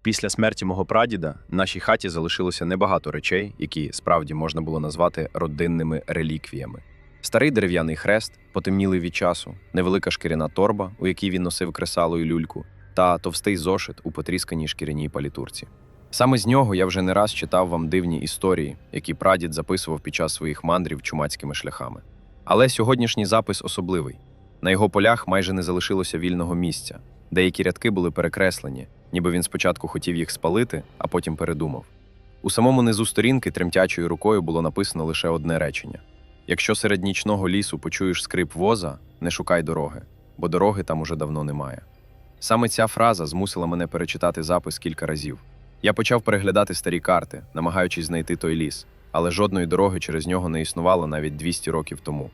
Після смерті мого прадіда в нашій хаті залишилося небагато речей, які справді можна було назвати родинними реліквіями. Старий дерев'яний хрест, потемнілий від часу, невелика шкіряна торба, у якій він носив кресало і люльку, та товстий зошит у потрісканій шкіряній палітурці. Саме з нього я вже не раз читав вам дивні історії, які прадід записував під час своїх мандрів чумацькими шляхами. Але сьогоднішній запис особливий. На його полях майже не залишилося вільного місця. Деякі рядки були перекреслені, ніби він спочатку хотів їх спалити, а потім передумав. У самому низу сторінки тремтячою рукою було написано лише одне речення. «Якщо серед нічного лісу почуєш скрип воза, не шукай дороги, бо дороги там уже давно немає». Саме ця фраза змусила мене перечитати запис кілька разів. Я почав переглядати старі карти, намагаючись знайти той ліс, але жодної дороги через нього не існувало навіть 200 років тому.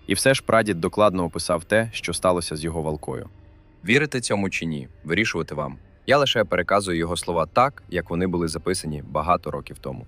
І все ж прадід докладно описав те, що сталося з його валкою. Вірите цьому чи ні, вирішувати вам. Я лише переказую його слова так, як вони були записані багато років тому.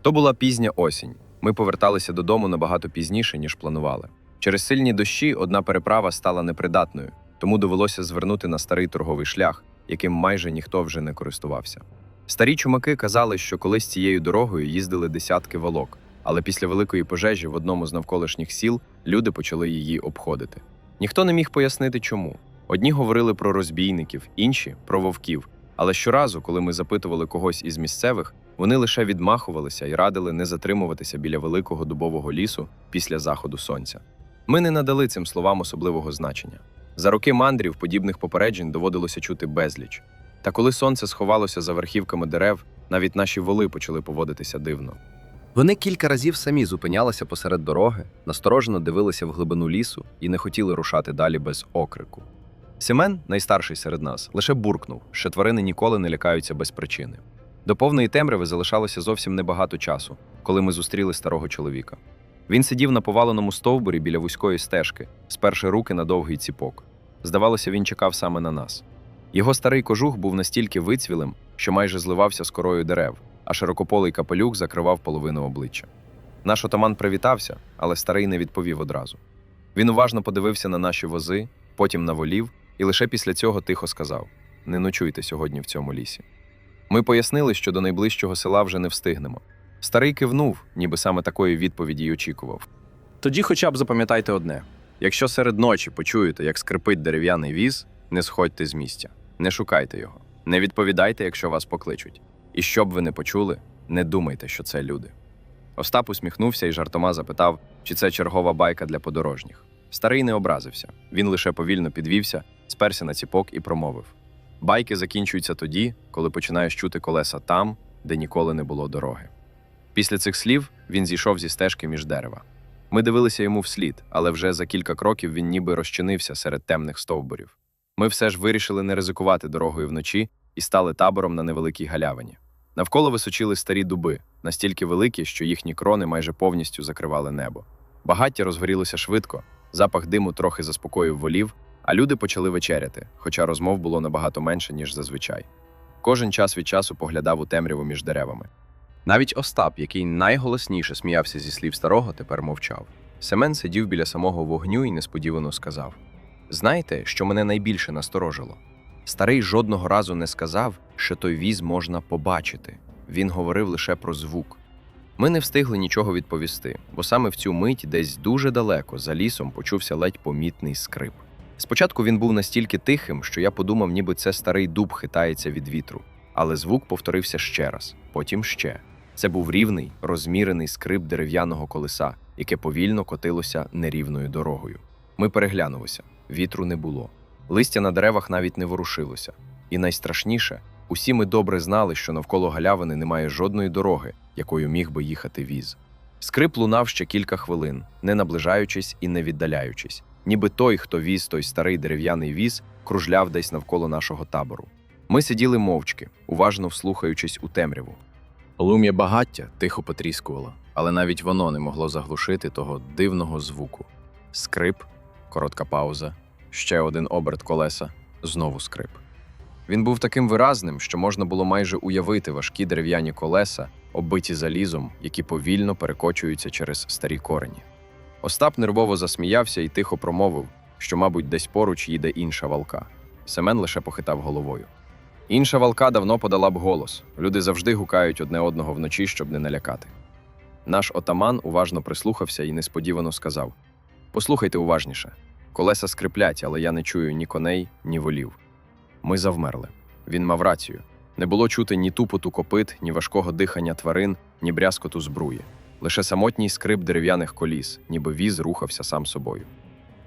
То була пізня осінь. Ми поверталися додому набагато пізніше, ніж планували. Через сильні дощі одна переправа стала непридатною, тому довелося звернути на старий торговий шлях, яким майже ніхто вже не користувався. Старі чумаки казали, що колись цією дорогою їздили десятки волок, але після великої пожежі в одному з навколишніх сіл люди почали її обходити. Ніхто не міг пояснити, чому. Одні говорили про розбійників, інші – про вовків. Але щоразу, коли ми запитували когось із місцевих, вони лише відмахувалися і радили не затримуватися біля великого дубового лісу після заходу сонця. Ми не надали цим словам особливого значення. За роки мандрів подібних попереджень доводилося чути безліч. Та коли сонце сховалося за верхівками дерев, навіть наші воли почали поводитися дивно. Вони кілька разів самі зупинялися посеред дороги, насторожено дивилися в глибину лісу і не хотіли рушати далі без окрику. Семен, найстарший серед нас, лише буркнув, що тварини ніколи не лякаються без причини. До повної темряви залишалося зовсім небагато часу, коли ми зустріли старого чоловіка. Він сидів на поваленому стовбурі біля вузької стежки, сперши руки на довгий ціпок. Здавалося, він чекав саме на нас. Його старий кожух був настільки вицвілим, що майже зливався з корою дерев, а широкополий капелюх закривав половину обличчя. Наш отаман привітався, але старий не відповів одразу. Він уважно подивився на наші вози, потім на волів, і лише після цього тихо сказав: «Не ночуйте сьогодні в цьому лісі». Ми пояснили, що до найближчого села вже не встигнемо. Старий кивнув, ніби саме такої відповіді й очікував. Тоді хоча б запам'ятайте одне. Якщо серед ночі почуєте, як скрипить дерев'яний віз, не сходьте з місця. Не шукайте його. Не відповідайте, якщо вас покличуть. І щоб ви не почули, не думайте, що це люди. Остап усміхнувся і жартома запитав, чи це чергова байка для подорожніх. Старий не образився. Він лише повільно підвівся, сперся на ціпок і промовив: «Байки закінчуються тоді, коли починаєш чути колеса там, де ніколи не було дороги». Після цих слів він зійшов зі стежки між дерева. Ми дивилися йому вслід, але вже за кілька кроків він ніби розчинився серед темних стовбурів. Ми все ж вирішили не ризикувати дорогою вночі і стали табором на невеликій галявині. Навколо височили старі дуби, настільки великі, що їхні крони майже повністю закривали небо. Багаття розгорілося швидко, запах диму трохи заспокоїв волів, а люди почали вечеряти, хоча розмов було набагато менше, ніж зазвичай. Кожен час від часу поглядав у темряву між деревами. Навіть Остап, який найголосніше сміявся зі слів старого, тепер мовчав. Семен сидів біля самого вогню і несподівано сказав: «Знаєте, що мене найбільше насторожило? Старий жодного разу не сказав, що той віз можна побачити. Він говорив лише про звук». Ми не встигли нічого відповісти, бо саме в цю мить десь дуже далеко, за лісом, почувся ледь помітний скрип. Спочатку він був настільки тихим, що я подумав, ніби це старий дуб хитається від вітру. Але звук повторився ще раз, потім ще. Це був рівний, розмірений скрип дерев'яного колеса, яке повільно котилося нерівною дорогою. Ми переглянулися. Вітру не було. Листя на деревах навіть не ворушилося. І найстрашніше, усі ми добре знали, що навколо галявини немає жодної дороги, якою міг би їхати віз. Скрип лунав ще кілька хвилин, не наближаючись і не віддаляючись. Ніби той, хто віз той старий дерев'яний віз, кружляв десь навколо нашого табору. Ми сиділи мовчки, уважно вслухаючись у темряву. Полум'я багаття тихо потріскувало, але навіть воно не могло заглушити того дивного звуку. Скрип, коротка пауза, ще один оберт колеса, знову скрип. Він був таким виразним, що можна було майже уявити важкі дерев'яні колеса, оббиті залізом, які повільно перекочуються через старі корені. Остап нервово засміявся і тихо промовив, що, мабуть, десь поруч їде інша валка. Семен лише похитав головою. Інша валка давно подала б голос. Люди завжди гукають одне одного вночі, щоб не налякати. Наш отаман уважно прислухався і несподівано сказав: «Послухайте уважніше. Колеса скриплять, але я не чую ні коней, ні волів». Ми завмерли. Він мав рацію. Не було чути ні тупоту копит, ні важкого дихання тварин, ні брязкоту збруї. Лише самотній скрип дерев'яних коліс, ніби віз рухався сам собою.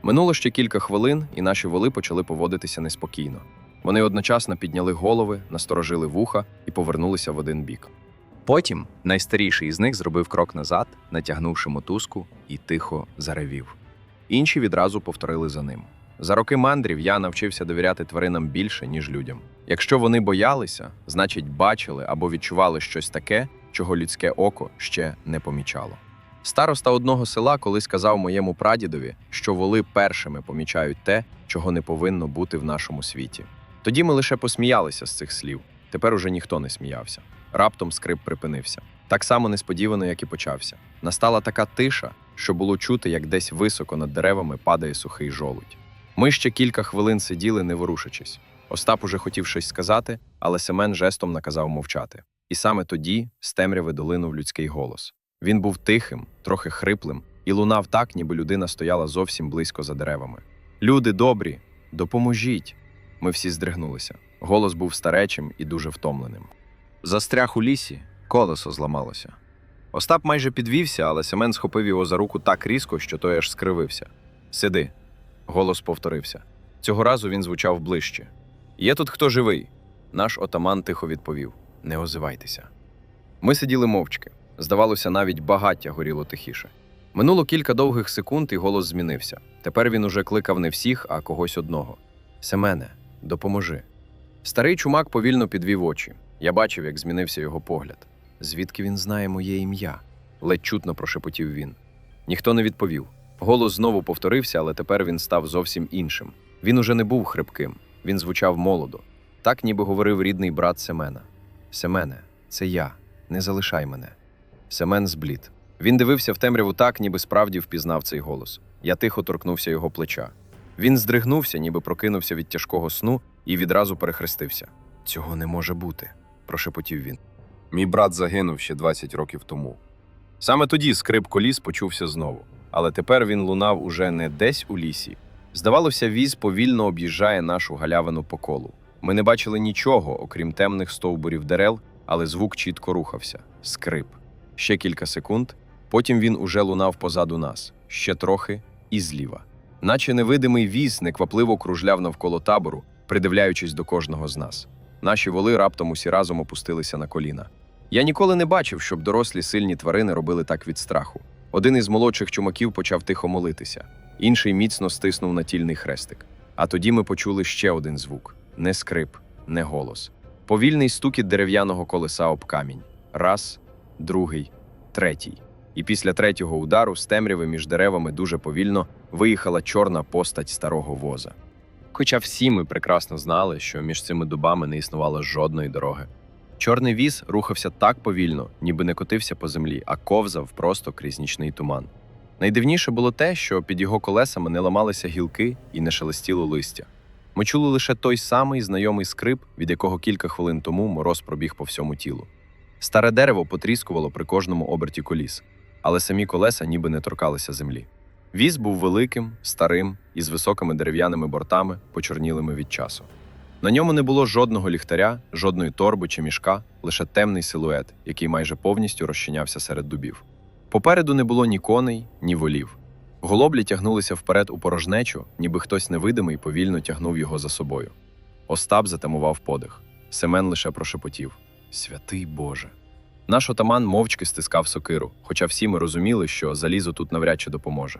Минуло ще кілька хвилин, і наші воли почали поводитися неспокійно. Вони одночасно підняли голови, насторожили вуха і повернулися в один бік. Потім найстаріший із них зробив крок назад, натягнувши мотузку, і тихо заревів. Інші відразу повторили за ним. За роки мандрів я навчився довіряти тваринам більше, ніж людям. Якщо вони боялися, значить бачили або відчували щось таке, чого людське око ще не помічало. Староста одного села колись казав моєму прадідові, що воли першими помічають те, чого не повинно бути в нашому світі. Тоді ми лише посміялися з цих слів. Тепер уже ніхто не сміявся. Раптом скрип припинився. Так само несподівано, як і почався. Настала така тиша, що було чути, як десь високо над деревами падає сухий жолудь. Ми ще кілька хвилин сиділи, не ворушачись. Остап уже хотів щось сказати, але Семен жестом наказав мовчати. І саме тоді з темряви долинув людський голос. Він був тихим, трохи хриплим, і лунав так, ніби людина стояла зовсім близько за деревами. «Люди добрі, допоможіть!» Ми всі здригнулися. Голос був старечим і дуже втомленим. Застряг у лісі, колесо зламалося. Остап майже підвівся, але Семен схопив його за руку так різко, що той аж скривився. «Сиди!» Голос повторився. Цього разу він звучав ближче. «Є тут хто живий?» Наш отаман тихо відповів: «Не озивайтеся». Ми сиділи мовчки. Здавалося, навіть багаття горіло тихіше. Минуло кілька довгих секунд, і голос змінився. Тепер він уже кликав не всіх, а когось одного. «Семене, допоможи». Старий чумак повільно підвів очі. Я бачив, як змінився його погляд. «Звідки він знає моє ім'я?» Ледь чутно прошепотів він. Ніхто не відповів. Голос знову повторився, але тепер він став зовсім іншим. Він уже не був хрипким. Він звучав молодо. Так, ніби говорив рідний брат Семена. «Семене, це я. Не залишай мене». Семен зблід. Він дивився в темряву так, ніби справді впізнав цей голос. Я тихо торкнувся його плеча. Він здригнувся, ніби прокинувся від тяжкого сну, і відразу перехрестився. «Цього не може бути», – прошепотів він. «Мій брат загинув ще 20 років тому». Саме тоді скрип коліс почувся знову. Але тепер він лунав уже не десь у лісі. Здавалося, віз повільно об'їжджає нашу галявину по колу. Ми не бачили нічого, окрім темних стовбурів дерев, але звук чітко рухався. Скрип. Ще кілька секунд, потім він уже лунав позаду нас. Ще трохи і зліва. Наче невидимий віз неквапливо кружляв навколо табору, придивляючись до кожного з нас. Наші воли раптом усі разом опустилися на коліна. Я ніколи не бачив, щоб дорослі сильні тварини робили так від страху. Один із молодших чумаків почав тихо молитися, інший міцно стиснув натільний хрестик. А тоді ми почули ще один звук. Не скрип, не голос. Повільний стукіт дерев'яного колеса об камінь. Раз, другий, третій. І після третього удару з темряви між деревами дуже повільно виїхала чорна постать старого воза. Хоча всі ми прекрасно знали, що між цими дубами не існувало жодної дороги. Чорний віз рухався так повільно, ніби не котився по землі, а ковзав просто крізь нічний туман. Найдивніше було те, що під його колесами не ламалися гілки і не шелестіло листя. Ми чули лише той самий знайомий скрип, від якого кілька хвилин тому мороз пробіг по всьому тілу. Старе дерево потріскувало при кожному оберті коліс, але самі колеса ніби не торкалися землі. Віз був великим, старим, із високими дерев'яними бортами, почорнілими від часу. На ньому не було жодного ліхтаря, жодної торби чи мішка, лише темний силует, який майже повністю розчинявся серед дубів. Попереду не було ні коней, ні волів. Голоблі тягнулися вперед у порожнечу, ніби хтось невидимий повільно тягнув його за собою. Остап затамував подих. Семен лише прошепотів: «Святий Боже!». Наш отаман мовчки стискав сокиру, хоча всі ми розуміли, що залізо тут навряд чи допоможе.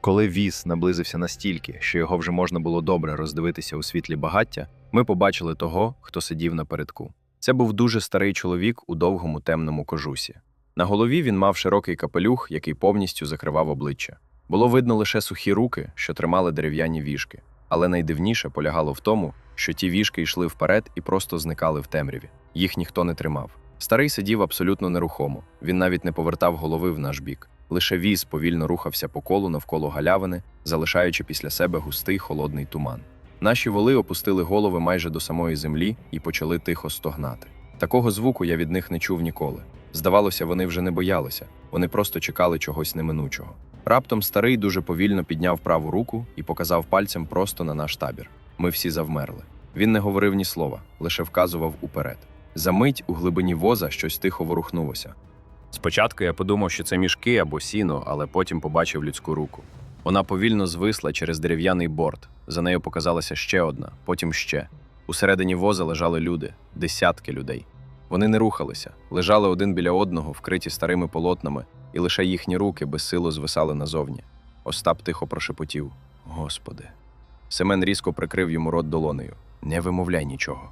Коли віз наблизився настільки, що його вже можна було добре роздивитися у світлі багаття, ми побачили того, хто сидів напередку. Це був дуже старий чоловік у довгому темному кожусі. На голові він мав широкий капелюх, який повністю закривав обличчя. Було видно лише сухі руки, що тримали дерев'яні віжки. Але найдивніше полягало в тому, що ті віжки йшли вперед і просто зникали в темряві. Їх ніхто не тримав. Старий сидів абсолютно нерухомо. Він навіть не повертав голови в наш бік. Лише віз повільно рухався по колу навколо галявини, залишаючи після себе густий холодний туман. Наші воли опустили голови майже до самої землі і почали тихо стогнати. Такого звуку я від них не чув ніколи. Здавалося, вони вже не боялися, вони просто чекали чогось неминучого. Раптом старий дуже повільно підняв праву руку і показав пальцем просто на наш табір. Ми всі завмерли. Він не говорив ні слова, лише вказував уперед. За мить у глибині воза щось тихо ворухнулося. Спочатку я подумав, що це мішки або сіно, але потім побачив людську руку. Вона повільно звисла через дерев'яний борт. За нею показалася ще одна, потім ще. Усередині воза лежали люди, десятки людей. Вони не рухалися, лежали один біля одного, вкриті старими полотнами, і лише їхні руки безсило звисали назовні. Остап тихо прошепотів: «Господи». Семен різко прикрив йому рот долонею: «Не вимовляй нічого».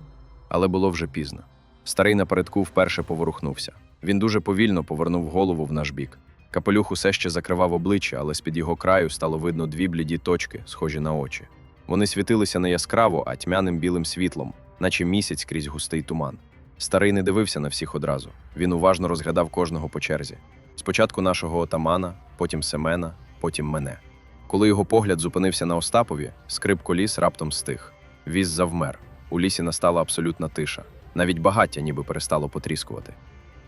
Але було вже пізно. Старий напередку вперше поворухнувся. Він дуже повільно повернув голову в наш бік. Капелюх усе ще закривав обличчя, але з-під його краю стало видно дві бліді точки, схожі на очі. Вони світилися не яскраво, а тьмяним білим світлом, наче місяць крізь густий туман. Старий не дивився на всіх одразу. Він уважно розглядав кожного по черзі. Спочатку нашого отамана, потім Семена, потім мене. Коли його погляд зупинився на Остапові, скрип коліс раптом стих. Віз завмер. У лісі настала абсолютна тиша. Навіть багаття ніби перестало потріскувати.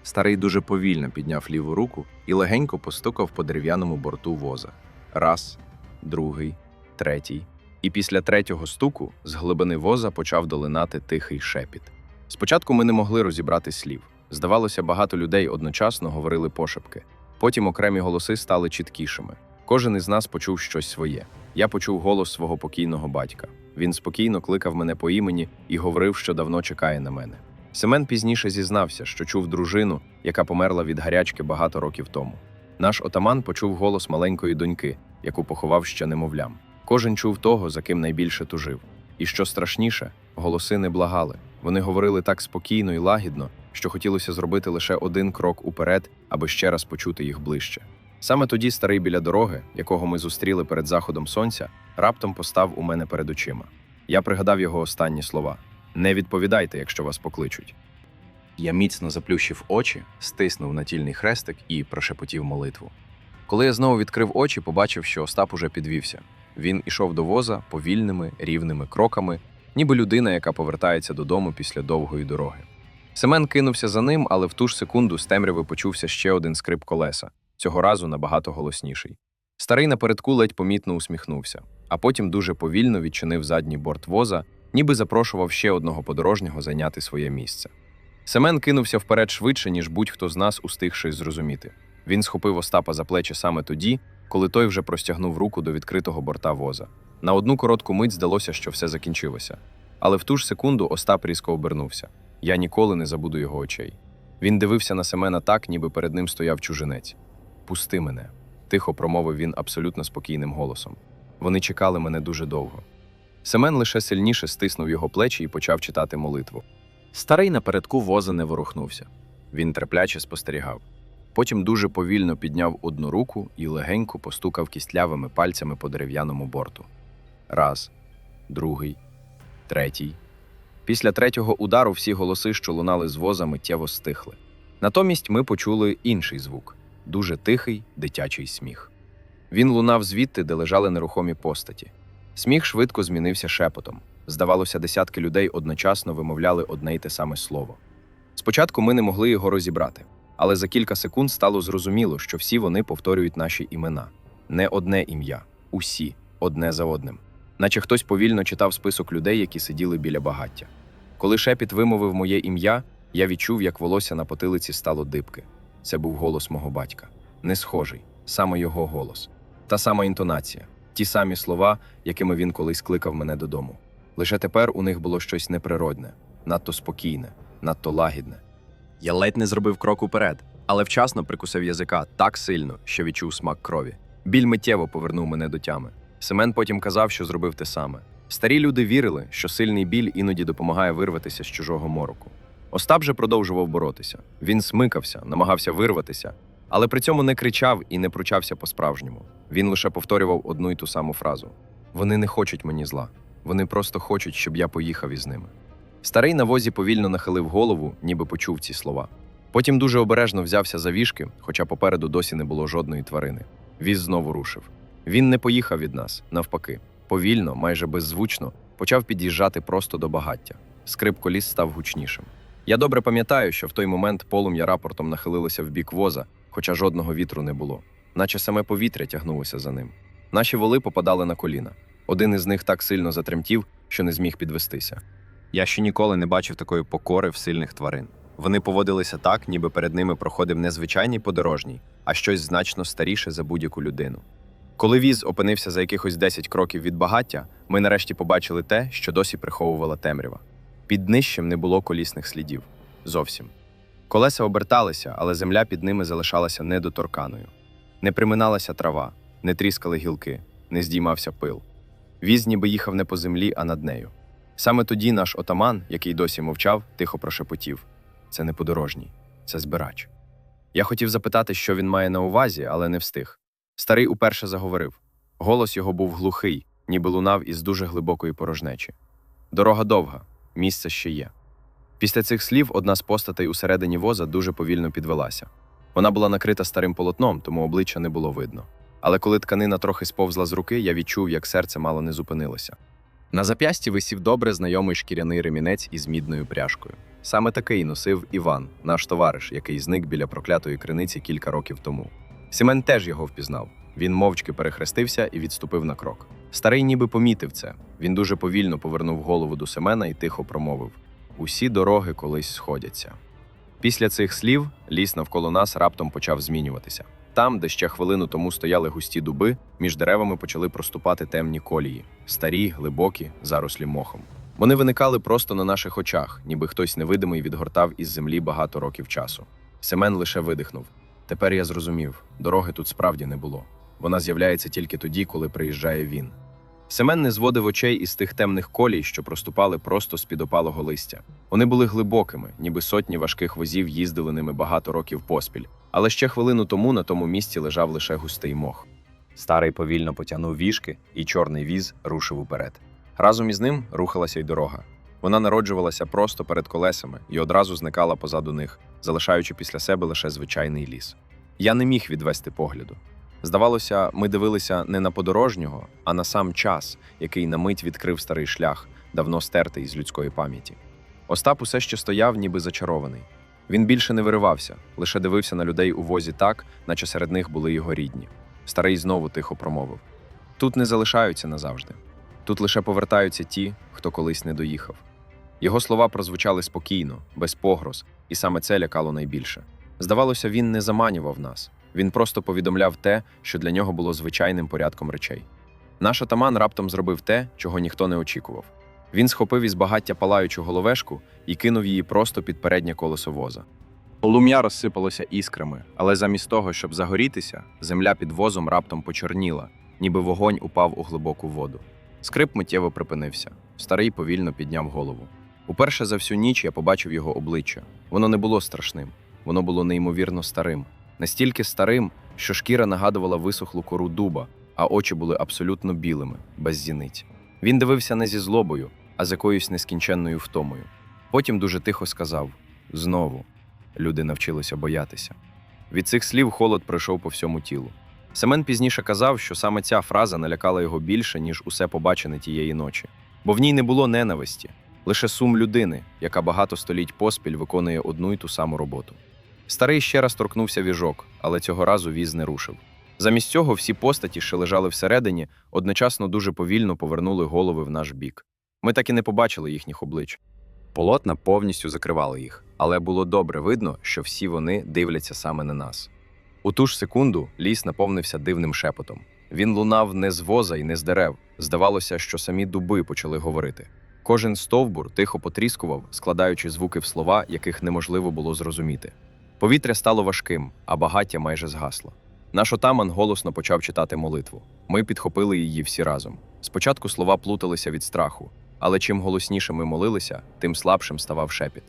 Старий дуже повільно підняв ліву руку і легенько постукав по дерев'яному борту воза. Раз, другий, третій. І після третього стуку з глибини воза почав долинати тихий шепіт. Спочатку ми не могли розібрати слів. Здавалося, багато людей одночасно говорили пошепки. Потім окремі голоси стали чіткішими. Кожен із нас почув щось своє. Я почув голос свого покійного батька. Він спокійно кликав мене по імені і говорив, що давно чекає на мене. Семен пізніше зізнався, що чув дружину, яка померла від гарячки багато років тому. Наш отаман почув голос маленької доньки, яку поховав ще немовлям. Кожен чув того, за ким найбільше тужив. І що страшніше, голоси не благали. Вони говорили так спокійно і лагідно, що хотілося зробити лише один крок уперед, аби ще раз почути їх ближче. Саме тоді старий біля дороги, якого ми зустріли перед заходом сонця, раптом постав у мене перед очима. Я пригадав його останні слова: «Не відповідайте, якщо вас покличуть». Я міцно заплющив очі, стиснув натільний хрестик і прошепотів молитву. Коли я знову відкрив очі, побачив, що Остап уже підвівся. Він ішов до воза повільними, рівними кроками, ніби людина, яка повертається додому після довгої дороги. Семен кинувся за ним, але в ту ж секунду з темряви почувся ще один скрип колеса, цього разу набагато голосніший. Старий напередку ледь помітно усміхнувся, а потім дуже повільно відчинив задній борт воза, ніби запрошував ще одного подорожнього зайняти своє місце. Семен кинувся вперед швидше, ніж будь-хто з нас устиг щось зрозуміти. Він схопив Остапа за плечі саме тоді, коли той вже простягнув руку до відкритого борта воза. На одну коротку мить здалося, що все закінчилося. Але в ту ж секунду Остап різко обернувся. Я ніколи не забуду його очей. Він дивився на Семена так, ніби перед ним стояв чужинець. «Пусти мене», – тихо промовив він абсолютно спокійним голосом. Вони чекали мене дуже довго. Семен лише сильніше стиснув його плечі і почав читати молитву. Старий напередку воза не ворухнувся. Він терпляче спостерігав. Потім дуже повільно підняв одну руку і легенько постукав кістлявими пальцями по дерев'яному борту. Раз, другий, третій. Після третього удару всі голоси, що лунали з воза, миттєво стихли. Натомість ми почули інший звук – дуже тихий дитячий сміх. Він лунав звідти, де лежали нерухомі постаті. Сміх швидко змінився шепотом. Здавалося, десятки людей одночасно вимовляли одне й те саме слово. Спочатку ми не могли його розібрати, але за кілька секунд стало зрозуміло, що всі вони повторюють наші імена. Не одне ім'я, усі, одне за одним. Наче хтось повільно читав список людей, які сиділи біля багаття. Коли шепіт вимовив моє ім'я, я відчув, як волосся на потилиці стало дибки. Це був голос мого батька. Не схожий, саме його голос. Та сама інтонація, ті самі слова, якими він колись кликав мене додому. Лише тепер у них було щось неприродне, надто спокійне, надто лагідне. Я ледь не зробив крок уперед, але вчасно прикусив язика так сильно, що відчув смак крові. Біль миттєво повернув мене до тями. Семен потім казав, що зробив те саме. Старі люди вірили, що сильний біль іноді допомагає вирватися з чужого мороку. Остап же продовжував боротися. Він смикався, намагався вирватися, але при цьому не кричав і не пручався по-справжньому. Він лише повторював одну й ту саму фразу. «Вони не хочуть мені зла. Вони просто хочуть, щоб я поїхав із ними». Старий на возі повільно нахилив голову, ніби почув ці слова. Потім дуже обережно взявся за віжки, хоча попереду досі не було жодної тварини. Віз знову рушив. Він не поїхав від нас, навпаки. Повільно, майже беззвучно, почав під'їжджати просто до багаття. Скрип коліс став гучнішим. Я добре пам'ятаю, що в той момент полум'я рапортом нахилилося в бік воза, хоча жодного вітру не було, наче саме повітря тягнулося за ним. Наші воли попадали на коліна. Один із них так сильно затремтів, що не зміг підвестися. Я ще ніколи не бачив такої покори в сильних тварин. Вони поводилися так, ніби перед ними проходив не звичайний подорожній, а щось значно старіше за будь-яку людину. Коли віз опинився за якихось 10 кроків від багаття, ми нарешті побачили те, що досі приховувала темрява. Під днищем не було колісних слідів. Зовсім. Колеса оберталися, але земля під ними залишалася недоторканою. Не приминалася трава, не тріскали гілки, не здіймався пил. Віз ніби їхав не по землі, а над нею. Саме тоді наш отаман, який досі мовчав, тихо прошепотів: «Це не подорожній, це збирач». Я хотів запитати, що він має на увазі, але не встиг. Старий уперше заговорив. Голос його був глухий, ніби лунав із дуже глибокої порожнечі. «Дорога довга, місце ще є». Після цих слів одна з постатей усередині воза дуже повільно підвелася. Вона була накрита старим полотном, тому обличчя не було видно. Але коли тканина трохи сповзла з руки, я відчув, як серце мало не зупинилося. На зап'ясті висів добре знайомий шкіряний ремінець із мідною пряжкою. Саме такий носив Іван, наш товариш, який зник біля проклятої криниці кілька років тому. Семен теж його впізнав. Він мовчки перехрестився і відступив на крок. Старий ніби помітив це. Він дуже повільно повернув голову до Семена і тихо промовив: «Усі дороги колись сходяться». Після цих слів ліс навколо нас раптом почав змінюватися. Там, де ще хвилину тому стояли густі дуби, між деревами почали проступати темні колії. Старі, глибокі, зарослі мохом. Вони виникали просто на наших очах, ніби хтось невидимий відгортав із землі багато років часу. Семен лише видихнув. Тепер я зрозумів, дороги тут справді не було. Вона з'являється тільки тоді, коли приїжджає він. Семен не зводив очей із тих темних колій, що проступали просто з-під опалого листя. Вони були глибокими, ніби сотні важких возів їздили ними багато років поспіль. Але ще хвилину тому на тому місці лежав лише густий мох. Старий повільно потягнув віжки, і чорний віз рушив уперед. Разом із ним рухалася й дорога. Вона народжувалася просто перед колесами і одразу зникала позаду них, залишаючи після себе лише звичайний ліс. Я не міг відвести погляду. Здавалося, ми дивилися не на подорожнього, а на сам час, який на мить відкрив старий шлях, давно стертий з людської пам'яті. Остап усе ще стояв, ніби зачарований. Він більше не виривався, лише дивився на людей у возі так, наче серед них були його рідні. Старий знову тихо промовив: «Тут не залишаються назавжди. Тут лише повертаються ті, хто колись не доїхав». Його слова прозвучали спокійно, без погроз, і саме це лякало найбільше. Здавалося, він не заманював нас. Він просто повідомляв те, що для нього було звичайним порядком речей. Наш отаман раптом зробив те, чого ніхто не очікував. Він схопив із багаття палаючу головешку і кинув її просто під переднє колесо воза. Полум'я розсипалося іскрами, але замість того, щоб загорітися, земля під возом раптом почорніла, ніби вогонь упав у глибоку воду. Скрип миттєво припинився. Старий повільно підняв голову. Уперше за всю ніч я побачив його обличчя. Воно не було страшним. Воно було неймовірно старим. Настільки старим, що шкіра нагадувала висохлу кору дуба, а очі були абсолютно білими, без зіниць. Він дивився не зі злобою, а з якоюсь нескінченною втомою. Потім дуже тихо сказав: «Знову». Люди навчилися боятися. Від цих слів холод пройшов по всьому тілу. Семен пізніше казав, що саме ця фраза налякала його більше, ніж усе побачене тієї ночі. Бо в ній не було ненависті, лише сум людини, яка багато століть поспіль виконує одну й ту саму роботу. Старий ще раз торкнувся віжок, але цього разу віз не рушив. Замість цього всі постаті, що лежали всередині, одночасно дуже повільно повернули голови в наш бік. Ми так і не побачили їхніх облич. Полотна повністю закривали їх, але було добре видно, що всі вони дивляться саме на нас. У ту ж секунду ліс наповнився дивним шепотом. Він лунав не з воза і не з дерев. Здавалося, що самі дуби почали говорити. Кожен стовбур тихо потріскував, складаючи звуки в слова, яких неможливо було зрозуміти. Повітря стало важким, а багаття майже згасло. Наш отаман голосно почав читати молитву. Ми підхопили її всі разом. Спочатку слова плуталися від страху, але чим голосніше ми молилися, тим слабшим ставав шепіт.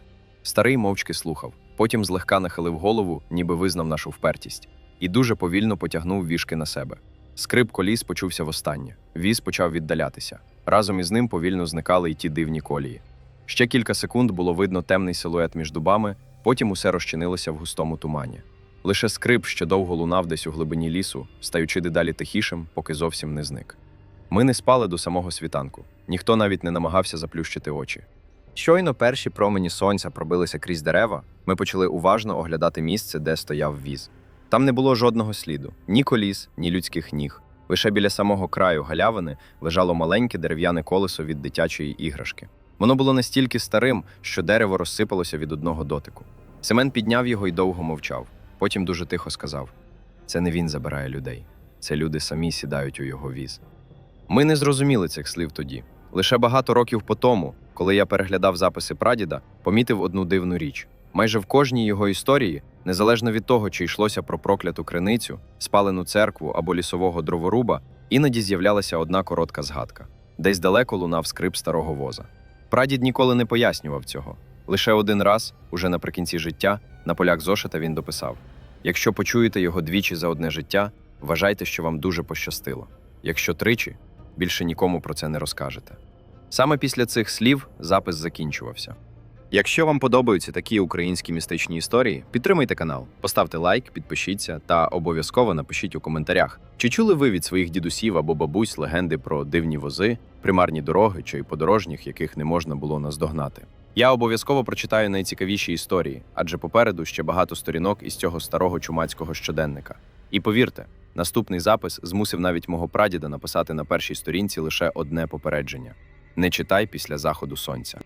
Старий мовчки слухав, потім злегка нахилив голову, ніби визнав нашу впертість, і дуже повільно потягнув віжки на себе. Скрип коліс почувся востаннє. Віз почав віддалятися. Разом із ним повільно зникали й ті дивні колії. Ще кілька секунд було видно темний силует між дубами, потім усе розчинилося в густому тумані. Лише скрип ще довго лунав десь у глибині лісу, стаючи дедалі тихішим, поки зовсім не зник. Ми не спали до самого світанку. Ніхто навіть не намагався заплющити очі. Щойно перші промені сонця пробилися крізь дерева, ми почали уважно оглядати місце, де стояв віз. Там не було жодного сліду, ні коліс, ні людських ніг. Лише біля самого краю галявини лежало маленьке дерев'яне колесо від дитячої іграшки. Воно було настільки старим, що дерево розсипалося від одного дотику. Семен підняв його і довго мовчав. Потім дуже тихо сказав: «Це не він забирає людей. Це люди самі сідають у його віз». Ми не зрозуміли цих слів тоді. Лише багато років по тому, коли я переглядав записи прадіда, помітив одну дивну річ. Майже в кожній його історії, незалежно від того, чи йшлося про прокляту криницю, спалену церкву або лісового дроворуба, іноді з'являлася одна коротка згадка. Десь далеко лунав скрип старого воза. Прадід ніколи не пояснював цього. Лише один раз, уже наприкінці життя, на полях зошита він дописав: «Якщо почуєте його двічі за одне життя, вважайте, що вам дуже пощастило. Якщо тричі, більше нікому про це не розкажете». Саме після цих слів запис закінчувався. Якщо вам подобаються такі українські містичні історії, підтримайте канал, поставте лайк, підпишіться та обов'язково напишіть у коментарях, чи чули ви від своїх дідусів або бабусь легенди про дивні вози, примарні дороги чи подорожніх, яких не можна було наздогнати. Я обов'язково прочитаю найцікавіші історії, адже попереду ще багато сторінок із цього старого чумацького щоденника. І повірте, наступний запис змусив навіть мого прадіда написати на першій сторінці лише одне попередження: «Не читай після заходу сонця».